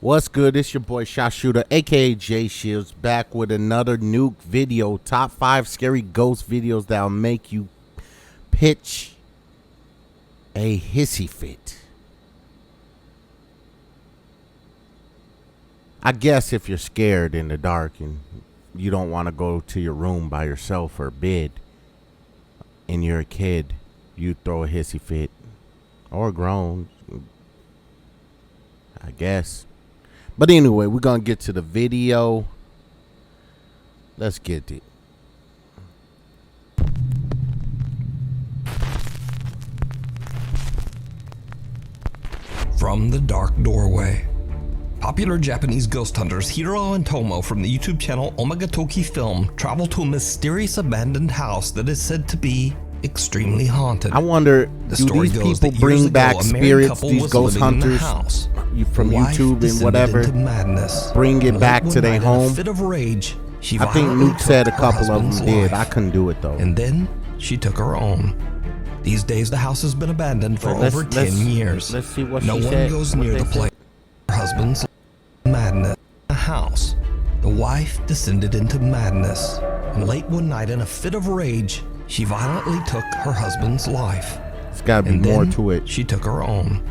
What's good? It's your boy Shot Shooter, aka Jay Shields, back with another nuke video. Top 5 scary ghost videos that'll make you pitch a hissy fit. I guess if you're scared in the dark and you don't want to go to your room by yourself or bed and you're a kid, you throw a hissy fit. Or grown, I guess. But anyway, we're going to get to the video. Let's get it. From the Dark Doorway. Popular Japanese ghost hunters Hiro and Tomo from the YouTube channel Omagatoki Film travel to a mysterious abandoned house that is said to be extremely haunted. I wonder, do these people bring back spirits, these ghost hunters from YouTube and whatever, bring it back to their home? Fit of rage, she I think Nuke said a couple of them did. I couldn't do it though. And then she took her own. These days the house has been abandoned for over 10 years. Let's see what no she one said. goes near the place. Her husband's madness. The house. The wife descended into madness, and late one night in a fit of rage, she violently took her husband's life. It's gotta be more to it. She took her own.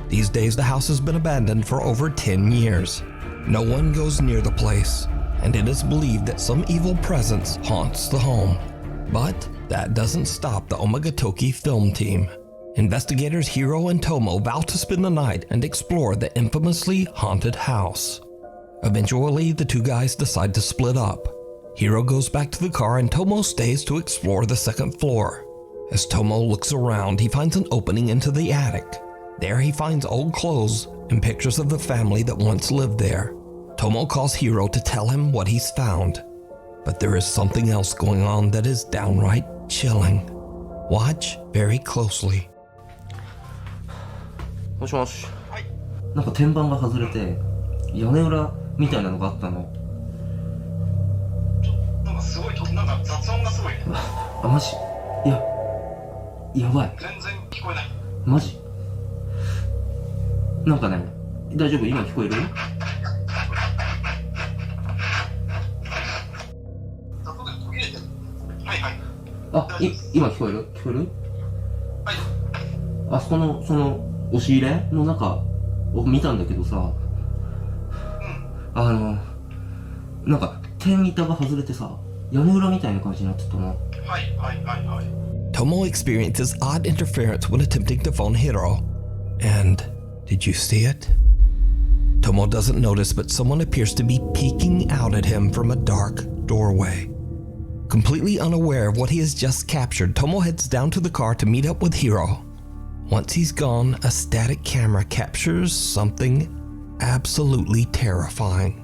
These days the house has been abandoned for over 10 years. No one goes near the place, and it is believed that some evil presence haunts the home. But that doesn't stop the Omagatoki Film team. Investigators Hiro and Tomo vow to spend the night and explore the infamously haunted house. Eventually, the two guys decide to split up. Hiro goes back to the car and Tomo stays to explore the second floor. As Tomo looks around, he finds an opening into the attic. There he finds old clothes and pictures of the family that once lived there. Tomo calls Hiro to tell him what he's found. But there is something else going on that is downright chilling. Watch very closely. もしもし。はい。なんか天板が外れて屋根裏みたいなのがあったの。なんかすごいなんか雑音がすごいね。あ、マジ？いや、やばい。全然聞こえない。マジ？なんかね、大丈夫？今聞こえる？雑音が途切れてる。はいはい。あ、今聞こえる？聞こえる？はい。あそこの押し入れの中を見たんだけどさ、なんか天板が外れてさ、屋根裏みたいな感じになってたな。はいはいはいはい。Tomo experiences odd interference when attempting to phone Hiro. And did you see it? Tomo doesn't notice, but someone appears to be peeking out at him from a dark doorway. Completely unaware of what he has just captured, Tomo heads down to the car to meet up with Hiro. Once he's gone, a static camera captures something absolutely terrifying.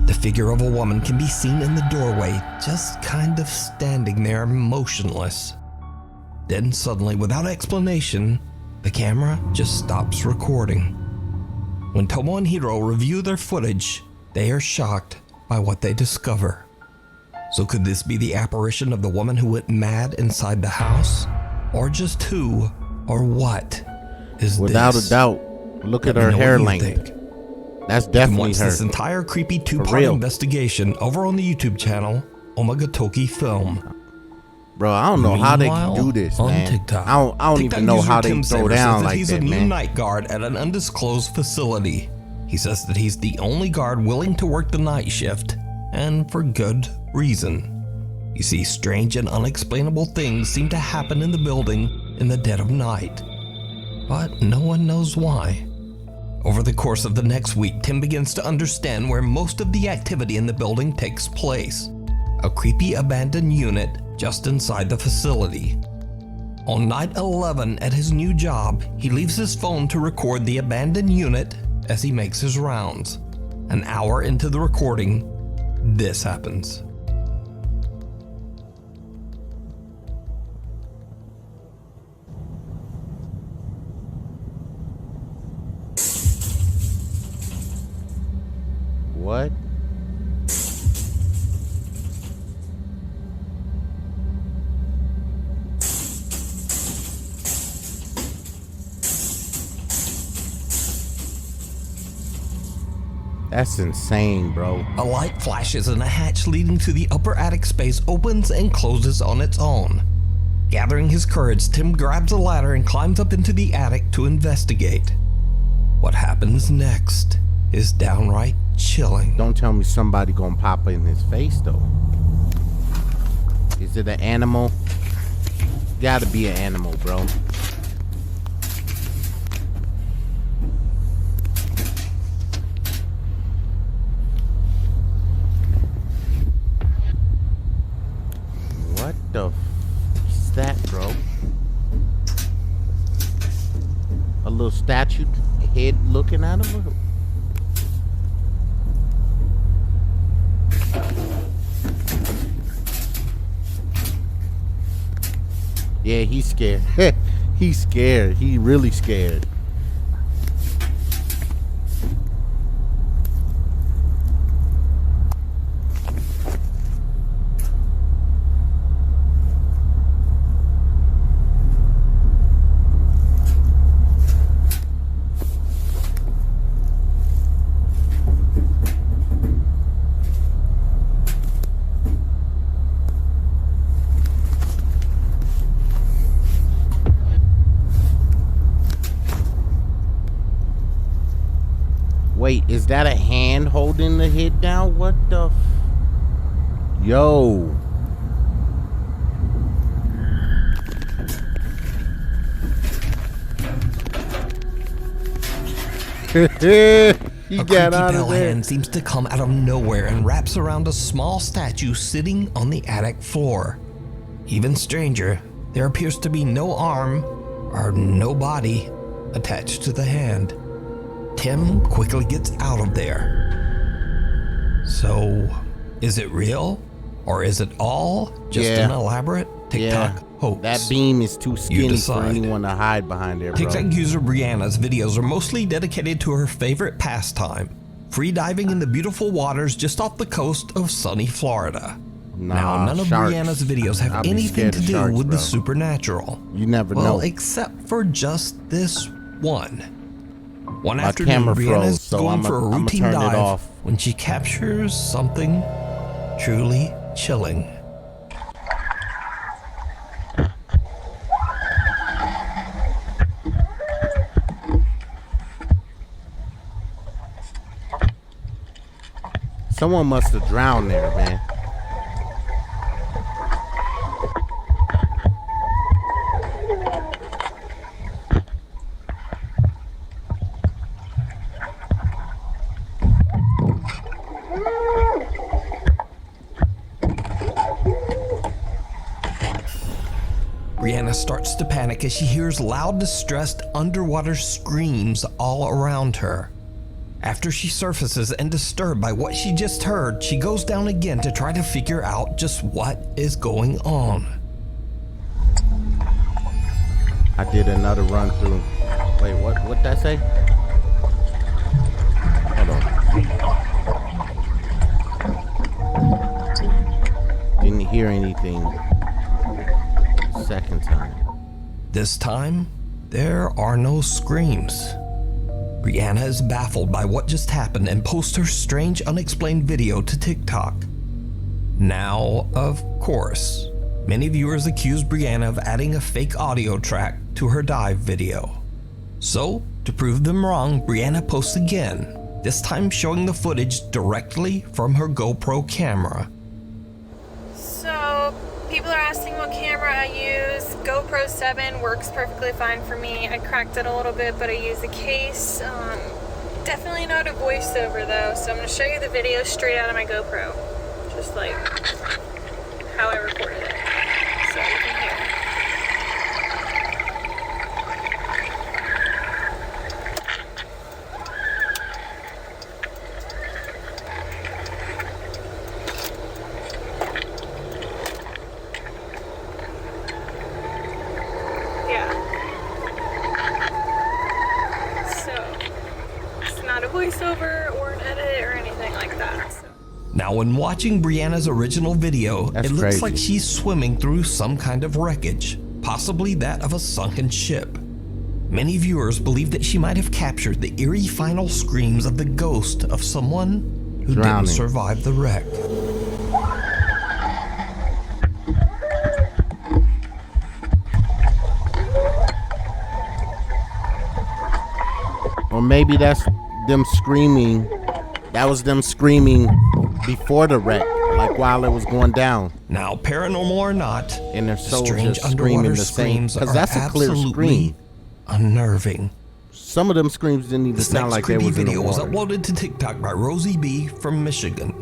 The figure of a woman can be seen in the doorway, just kind of standing there motionless. Then suddenly, without explanation, the camera just stops recording. When Tomo and Hiro review their footage, they are shocked by what they discover. So could this be the apparition of the woman who went mad inside the house? Or just who or what is Without this? a doubt, look at her hair length. That's definitely watch her. this entire creepy two-part investigation over on the YouTube channel Omagatoki Film. Bro, I don't know how they can do this, on man. TikTok, I don't even know how they throw down like he's that, a new man. night guard at an undisclosed facility. He says that he's the only guard willing to work the night shift, and for good reason. You see, strange and unexplainable things seem to happen in the building in the dead of night, but no one knows why. Over the course of the next week, Tim begins to understand where most of the activity in the building takes place. A creepy abandoned unit just inside the facility. On night 11 at his new job, he leaves his phone to record the abandoned unit as he makes his rounds. An hour into the recording, this happens. What? That's insane, bro. A light flashes and a hatch leading to the upper attic space opens and closes on its own. Gathering his courage, Tim grabs a ladder and climbs up into the attic to investigate. What happens next is downright chilling. Don't tell me somebody gonna pop in his face, though. Is it an animal? Gotta be an animal, bro. What the f is that, bro? A little statue head looking at him? Yeah, he's scared. He's scared. He really scared. Wait, is that a hand holding the head down? What the f... Yo. He A got creepy out pale of there. hand seems to come out of nowhere and wraps around a small statue sitting on the attic floor. Even stranger, there appears to be no arm or no body attached to the hand. Tim quickly gets out of there. So, is it real? Or is it all just Yeah. an elaborate TikTok hoax? That beam is too skinny for decide. anyone to hide behind there, bro. TikTok user Brianna's videos are mostly dedicated to her favorite pastime, free diving in the beautiful waters just off the coast of sunny Florida. Now, none of sharks. Brianna's videos have I'd be anything scared to of do sharks, with bro. the supernatural. You never Well, know. except for just this one. One My afternoon, camera Brianna froze, is so going I'ma for a routine turn it dive off. when she captures something truly chilling. Someone must have drowned there, man. Brianna starts to panic as she hears loud, distressed underwater screams all around her. After she surfaces and disturbed by what she just heard, she goes down again to try to figure out just what is going on. I did another run through. Wait, what'd that say? Hold on. Didn't hear anything second time. This time, there are no screams. Brianna is baffled by what just happened and posts her strange, unexplained video to TikTok. Now, of course, many viewers accuse Brianna of adding a fake audio track to her dive video. So, to prove them wrong, Brianna posts again, this time showing the footage directly from her GoPro camera. So, people are asking what camera I use. GoPro 7 works perfectly fine for me. I cracked it a little bit, but I use a case. Definitely not a voiceover though, so I'm going to show you the video straight out of my GoPro. Just like how I recorded it. So you can hear. add a voiceover or an edit or anything like that. So. Now, when watching Brianna's original video, That's it looks crazy. like she's swimming through some kind of wreckage, possibly that of a sunken ship. Many viewers believe that she might have captured the eerie final screams of the ghost of someone who Drowning. didn't survive the wreck. Or maybe that's them screaming. That was them screaming before the wreck, like while it was going down. Now, paranormal or not, And their the soul strange just screaming underwater the same. screams Because are that's a clear absolutely scream. unnerving. Some of them screams didn't even This sound next like they creepy was in the video was water. uploaded to TikTok by Rosie B from Michigan.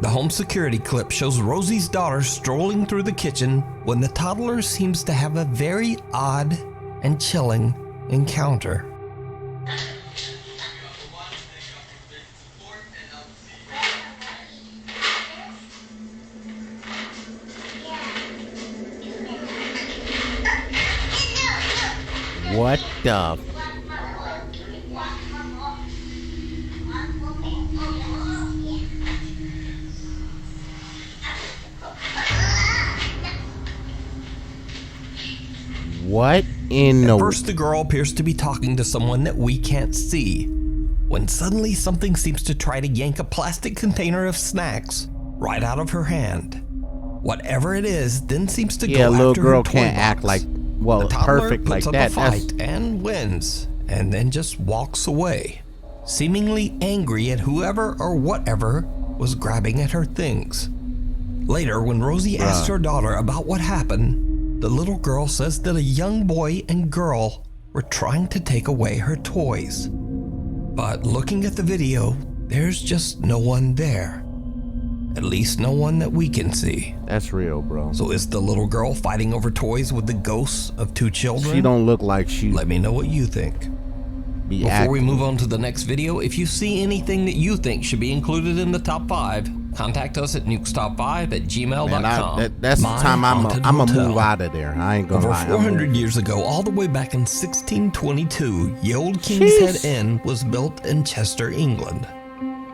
The home security clip shows Rosie's daughter strolling through the kitchen when the toddler seems to have a very odd and chilling encounter. What the? What in the? First, the girl appears to be talking to someone that we can't see, when suddenly something seems to try to yank a plastic container of snacks right out of her hand. Whatever it is then seems to Yeah, go little after girl her toy can't box. act like well The toddler perfect like puts up that. a That's fight and wins, and then just walks away, seemingly angry at whoever or whatever was grabbing at her things. Later, when Rosie asks her daughter about what happened, the little girl says that a young boy and girl were trying to take away her toys. But looking at the video, there's just no one there. At least no one that we can see. that's real, bro. So is the little girl fighting over toys with the ghosts of two children? She don't look like she Let me know what you think. be Before acting. we move on to the next video, if you see anything that you think should be included in the top 5, contact us at nukestop5@gmail.com. Man, that's the My time I'm Haunted gonna Hotel. move out of there. I ain't gonna Over lie. I'm 400 years ago, all the way back in 1622, Ye Old King's Jeez. Head Inn was built in Chester, England.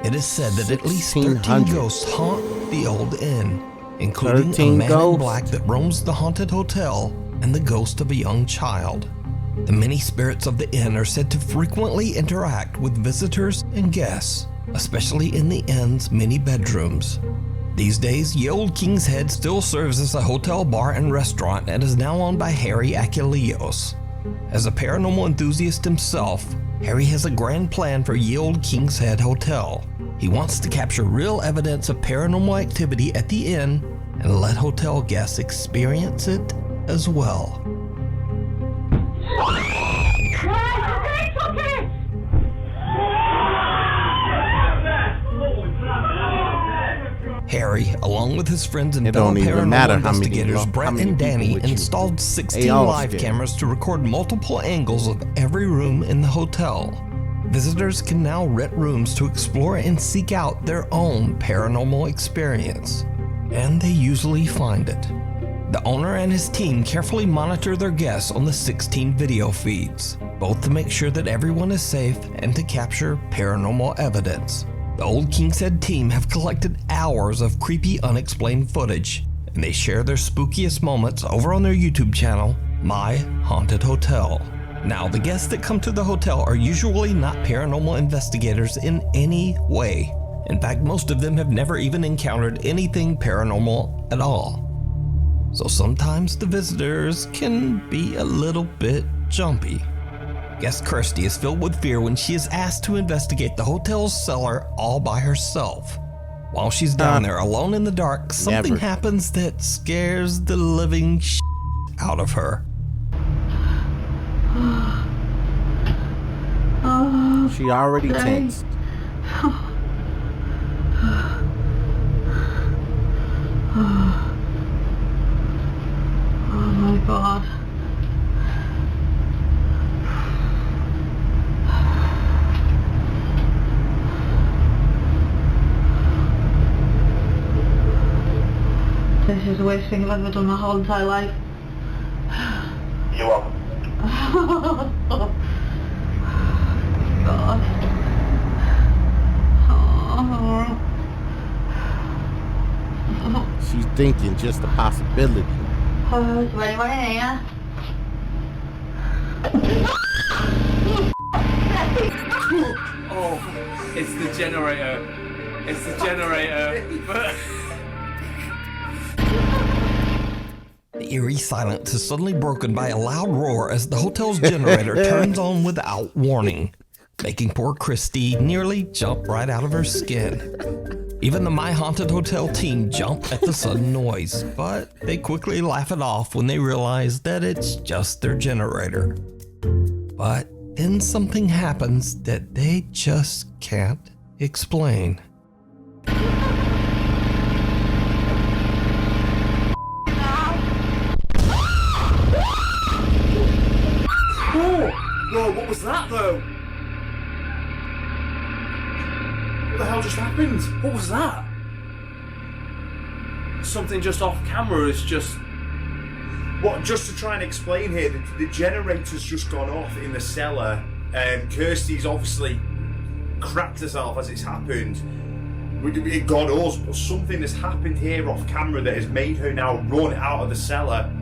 It is said that at least 13 1600. ghosts haunt the old inn, including a 13 man in ghosts? black that roams the haunted hotel and the ghost of a young child. The many spirits of the inn are said to frequently interact with visitors and guests, especially in the inn's many bedrooms. These days, Ye Old King's Head still serves as a hotel bar and restaurant and is now owned by Harry Achilleos. As a paranormal enthusiast himself, Harry has a grand plan for Ye Old King's Head Hotel. He wants to capture real evidence of paranormal activity at the inn and let hotel guests experience it as well. Harry, along with his friends and It fellow don't even matter paranormal how many investigators lo- Brett how many and people Danny, with you. installed They 16 all live scared. cameras to record multiple angles of every room in the hotel. Visitors can now rent rooms to explore and seek out their own paranormal experience. And they usually find it. The owner and his team carefully monitor their guests on the 16 video feeds, both to make sure that everyone is safe and to capture paranormal evidence. The Old King's Head team have collected hours of creepy, unexplained footage, and they share their spookiest moments over on their YouTube channel, My Haunted Hotel. Now, the guests that come to the hotel are usually not paranormal investigators in any way. In fact, most of them have never even encountered anything paranormal at all. So sometimes the visitors can be a little bit jumpy. Guest Kirsty is filled with fear when she is asked to investigate the hotel's cellar all by herself. While she's down there alone in the dark, something Never. happens that scares the living out of her. She already tensed. Oh my god. This is the worst thing I've ever done my whole entire life. You're welcome. God. thinking just a possibility. Oh, is there anyone in here? Oh, it's the generator. It's the generator. The eerie silence is suddenly broken by a loud roar as the hotel's generator turns on without warning, making poor Christy nearly jump right out of her skin. Even the My Haunted Hotel team jump at the sudden noise, but they quickly laugh it off when they realize that it's just their generator. But then something happens that they just can't explain. Whoa, what was that though? What the hell just happened? What was that? Something just off camera is just... What, just to try and explain here, the generator's just gone off in the cellar. Kirsty's obviously cracked herself as it's happened. It got us, but something has happened here off camera that has made her now run out of the cellar.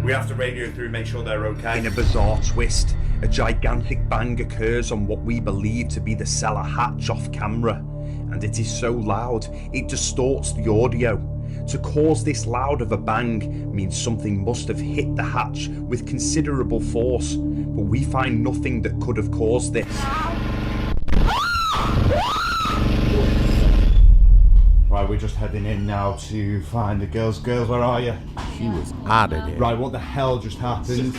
We have to radio through and make sure they're okay. In a bizarre twist, a gigantic bang occurs on what we believe to be the cellar hatch off camera, and it is so loud it distorts the audio. To cause this loud of a bang means something must have hit the hatch with considerable force, but we find nothing that could have caused this. Right, we're just heading in now to find the girls. Girls, where are you? She was out of there. Right, what the hell just happened?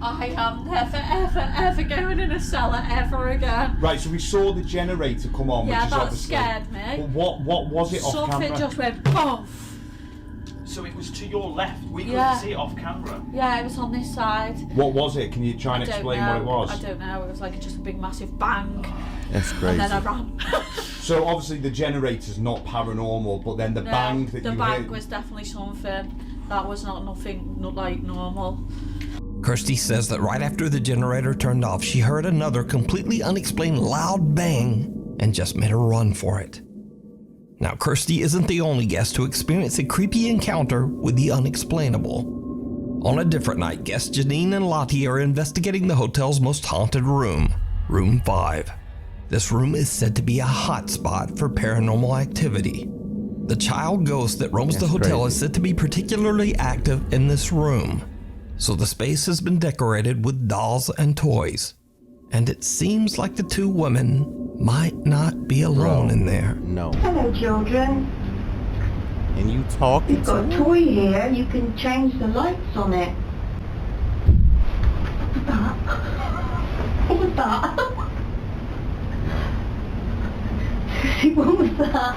I am never, ever going in a cellar ever again. Right, so we saw the generator come on, Yeah, which is that obviously... scared me. But what was it off Something camera? just went boom. So it was to your left. We couldn't Yeah. see it off camera. Yeah, it was on this side. What was it? Can you try and I don't explain know. what it was? I don't know. It was like just a big massive bang. That's And crazy. then I ran. So obviously the generator's not paranormal, but then the No, bang that the you bang heard... was definitely something. That was nothing like normal. Kirsty says that right after the generator turned off, she heard another completely unexplained loud bang and just made a run for it. Now, Kirsty isn't the only guest to experience a creepy encounter with the unexplainable. On a different night, guests Janine and Lottie are investigating the hotel's most haunted room, Room 5. This room is said to be a hotspot for paranormal activity. The child ghost that roams the hotel is said to be particularly active in this room. So the space has been decorated with dolls and toys. And it seems like the two women might not be alone in there. No. Hello, children. And you talking You've to got a her? toy here. You can change the lights on it. What was that? What was that?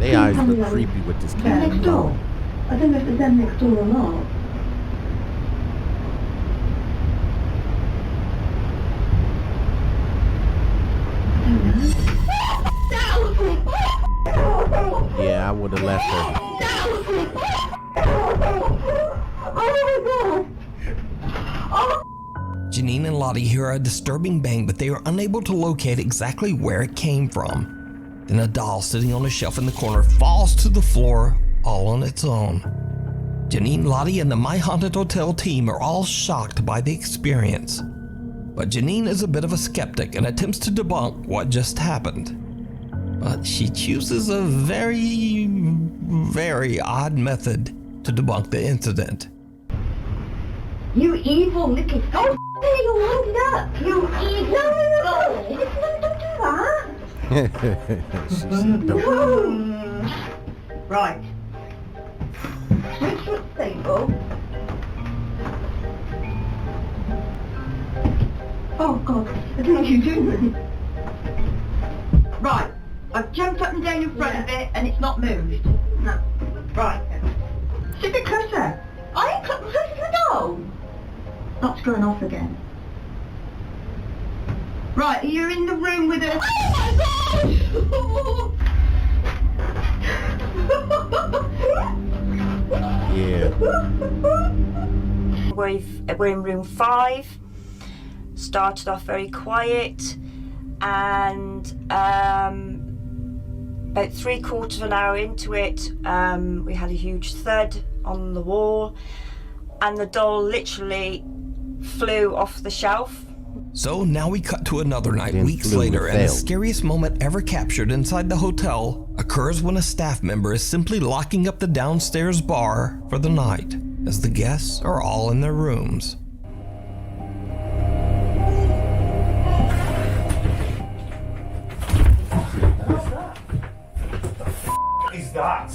They eyes look creepy with this Them camera. next door. I don't know if it's them next door or not. Yeah, I would have left her. Janine and Lottie hear a disturbing bang, but they are unable to locate exactly where it came from. Then a doll sitting on a shelf in the corner falls to the floor all on its own. Janine, Lottie, and the My Haunted Hotel team are all shocked by the experience. But Janine is a bit of a skeptic and attempts to debunk what just happened. But she chooses a very, very odd method to debunk the incident. You evil little... Oh, you wound up. You evil... No, don't do that. She said, "Don't." Right. Switch foot table. Oh God, I don't know what you're doing. Right, I've jumped up and down in front of it and it's not moved. No. Right. Sit a bit closer. I ain't close to the door. That's going off again. Right, you're in the room with a... Oh my God! Yeah. We're in room 5. Started off very quiet, and About 3/4 of an hour into it, we had a huge thud on the wall, and the doll literally flew off the shelf. So now we cut to another night, Then weeks flew, later, and the failed. scariest moment ever captured inside the hotel occurs when a staff member is simply locking up the downstairs bar for the night, as the guests are all in their rooms. Is that?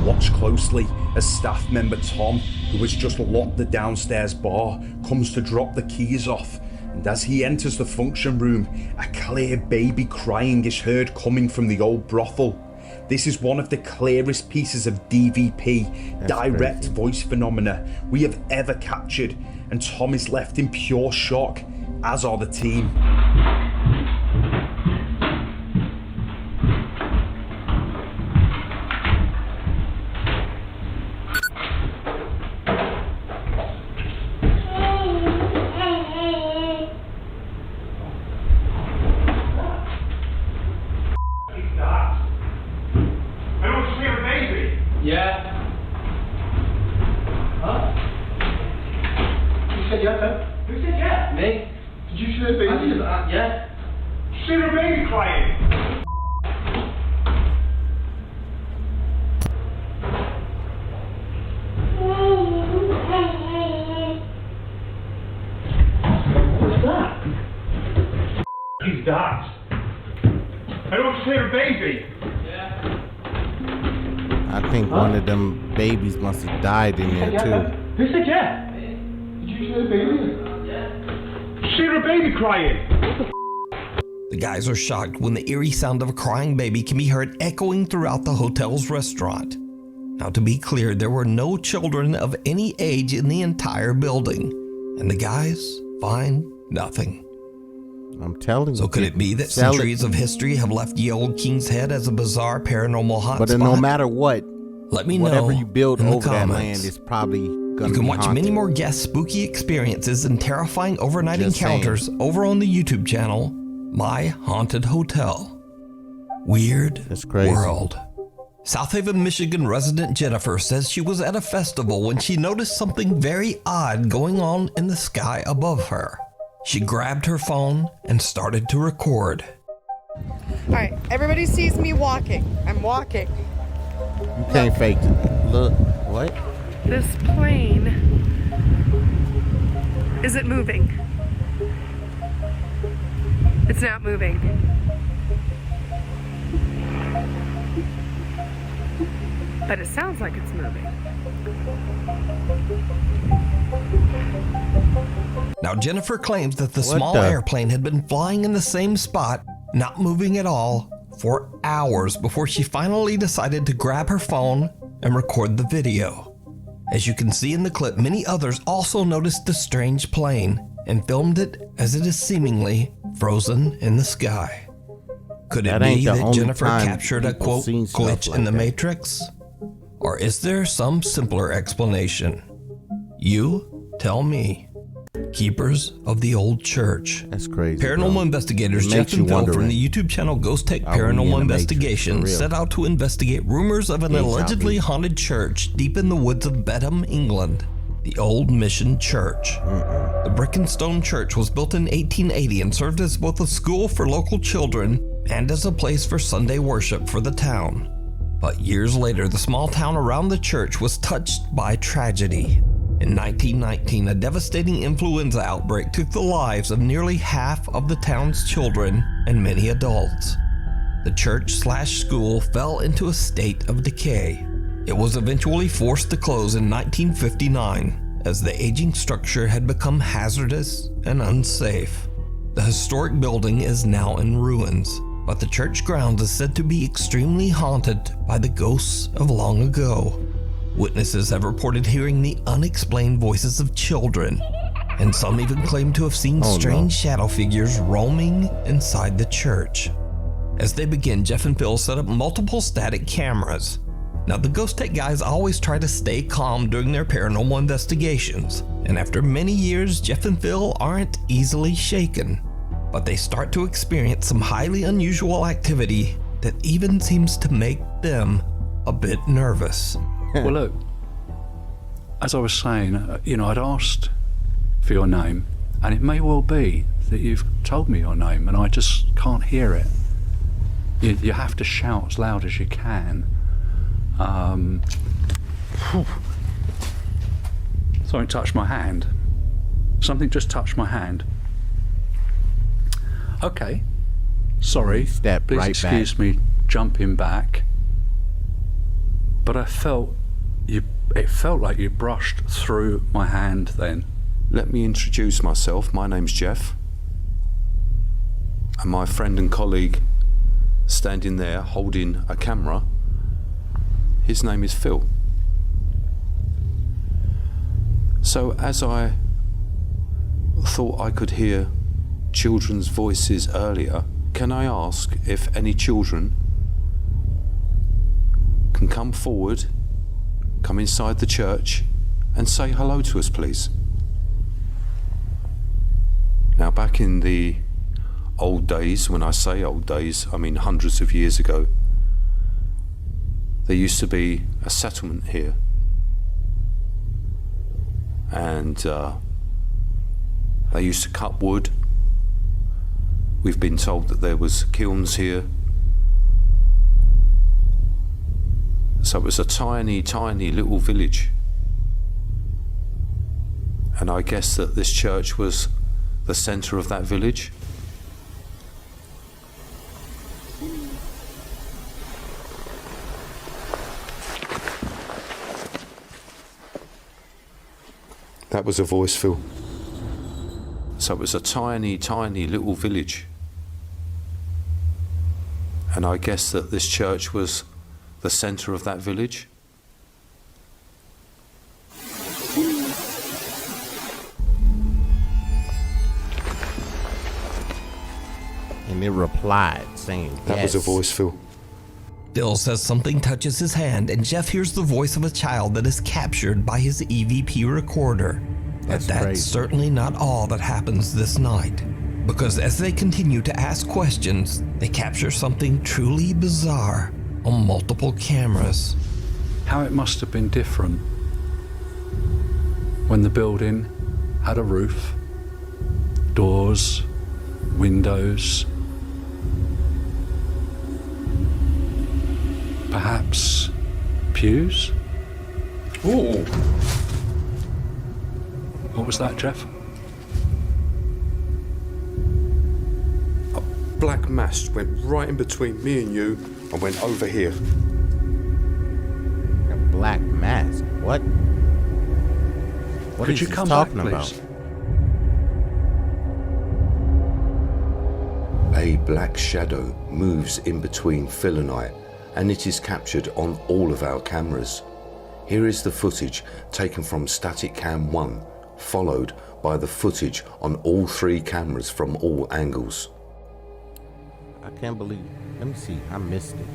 Watch closely as staff member Tom, who has just locked the downstairs bar, comes to drop the keys off. And as he enters the function room, a clear baby crying is heard coming from the old brothel. This is one of the clearest pieces of DVP, direct voice phenomena, we have ever captured, and Tom is left in pure shock, as are the team. Yeah. Huh? You said yeah, huh? Who said yeah? Me. Did you see a baby? Yeah. See the baby crying? What's that? Is that? I don't see a baby. I think one of them babies must have died in there too. Who said yeah? Did you see the baby? See the baby crying? The guys are shocked when the eerie sound of a crying baby can be heard echoing throughout the hotel's restaurant. Now, to be clear, there were no children of any age in the entire building, and the guys find nothing. I'm telling you. So could it be that Sell it. centuries of history have left Ye Old King's Head as a bizarre paranormal hotspot? But no matter what, let me know. Whatever you build in the over that comments. land is probably gonna You can be watch haunted. many more guest spooky experiences and terrifying overnight Just encounters over on the YouTube channel, My Haunted Hotel. Weird That's crazy. World. South Haven, Michigan resident Jennifer says she was at a festival when she noticed something very odd going on in the sky above her. She grabbed her phone and started to record. All right, everybody sees me walking. I'm walking. You can't fake it. Look, what? This plane isn't moving. It's not moving. But it sounds like it's moving. Now, Jennifer claims that the What small the- airplane had been flying in the same spot, not moving at all, for hours before she finally decided to grab her phone and record the video. As you can see in the clip, many others also noticed the strange plane and filmed it as it is seemingly frozen in the sky. Could it That ain't be the that only Jennifer time captured a people quote seen stuff glitch like in the that. Matrix? Or is there some simpler explanation? You tell me. Keepers of the Old Church. That's crazy. Paranormal bro. investigators It Jeff makes you and Phil from wondering. the YouTube channel Ghost Tech Are we in Paranormal the Matrix, Investigation for real? set out to investigate rumors of an Yes, allegedly I'll be. haunted church deep in the woods of Bedham, England, the Old Mission Church. The brick and stone church was built in 1880 and served as both a school for local children and as a place for Sunday worship for the town. But years later, the small town around the church was touched by tragedy. In 1919, a devastating influenza outbreak took the lives of nearly half of the town's children and many adults. The church/school fell into a state of decay. It was eventually forced to close in 1959 as the aging structure had become hazardous and unsafe. The historic building is now in ruins, but the church grounds is said to be extremely haunted by the ghosts of long ago. Witnesses have reported hearing the unexplained voices of children, and some even claim to have seen strange shadow figures roaming inside the church. As they begin, Jeff and Phil set up multiple static cameras. Now, the Ghost Tech guys always try to stay calm during their paranormal investigations, and after many years, Jeff and Phil aren't easily shaken. But they start to experience some highly unusual activity that even seems to make them a bit nervous. Well, look, as I was saying, I'd asked for your name, and it may well be that you've told me your name and I just can't hear it. You have to shout as loud as you can. Something touched my hand. Something just touched my hand. Okay. Sorry. Step Please right excuse back. me jumping back. But it felt like you brushed through my hand then. Let me introduce myself. My name's Jeff. And my friend and colleague standing there holding a camera, his name is Phil. So as I thought I could hear children's voices earlier, can I ask if any children can come forward, come inside the church and say hello to us, please? Now, back in the old days, when I say old days, I mean hundreds of years ago, there used to be a settlement here. And they used to cut wood. We've been told that there was kilns here. So it was a tiny, tiny little village. And I guess that this church was the centre of that village. That was a voice, Phil. So it was a tiny, tiny little village. And I guess that this church was the centre of that village. And it replied, saying, That was a voice, Phil. Phil says something touches his hand, and Jeff hears the voice of a child that is captured by his EVP recorder. But that's crazy. certainly not all that happens this night. Because as they continue to ask questions, they capture something truly bizarre on multiple cameras. How it must have been different when the building had a roof, doors, windows, perhaps pews? Ooh! What was that, Jeff? A black mass went right in between me and you and went over here. A black mask? What? What Could is you he come talking back, about? please? A black shadow moves in between Phil and I, and it is captured on all of our cameras. Here is the footage taken from Static Cam 1, followed by the footage on all 3 cameras from all angles. I can't believe it. Let me see. I missed it.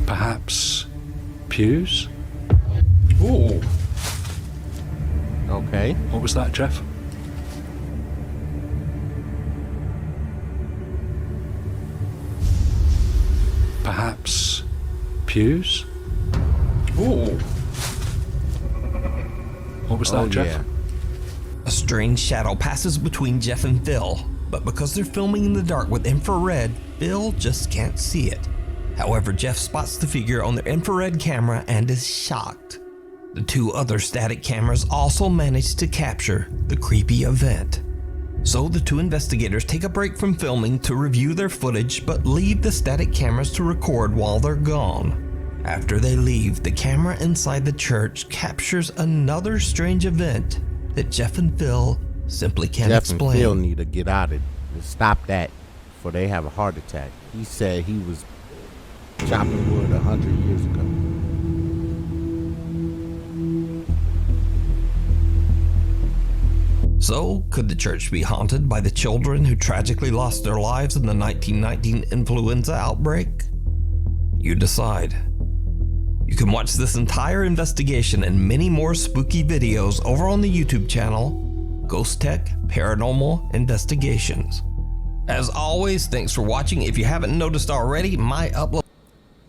Perhaps pews? Ooh. Okay. What was that, Jeff? Perhaps pews? Ooh. What was that, Jeff? Yeah. A strange shadow passes between Jeff and Phil, but because they're filming in the dark with infrared, Phil just can't see it. However, Jeff spots the figure on their infrared camera and is shocked. The 2 other static cameras also manage to capture the creepy event. So the 2 investigators take a break from filming to review their footage, but leave the static cameras to record while they're gone. After they leave, the camera inside the church captures another strange event that Jeff and Phil simply can't Jeff explain. and Phil need to get out of stop that before they have a heart attack. He said he was chopping wood 100 years ago. So, could the church be haunted by the children who tragically lost their lives in the 1919 influenza outbreak? You decide. You can watch this entire investigation and many more spooky videos over on the YouTube channel, Ghost Tech Paranormal Investigations. As always, thanks for watching. If you haven't noticed already, my upload.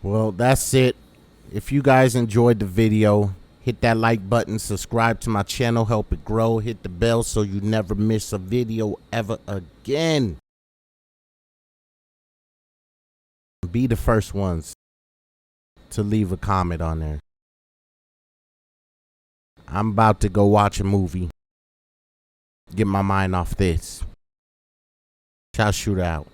Well, that's it. If you guys enjoyed the video, hit that like button, subscribe to my channel, help it grow, hit the bell so you never miss a video ever again. Be the first ones to leave a comment on there. I'm about to go watch a movie. Get my mind off this. Shot Shooter out.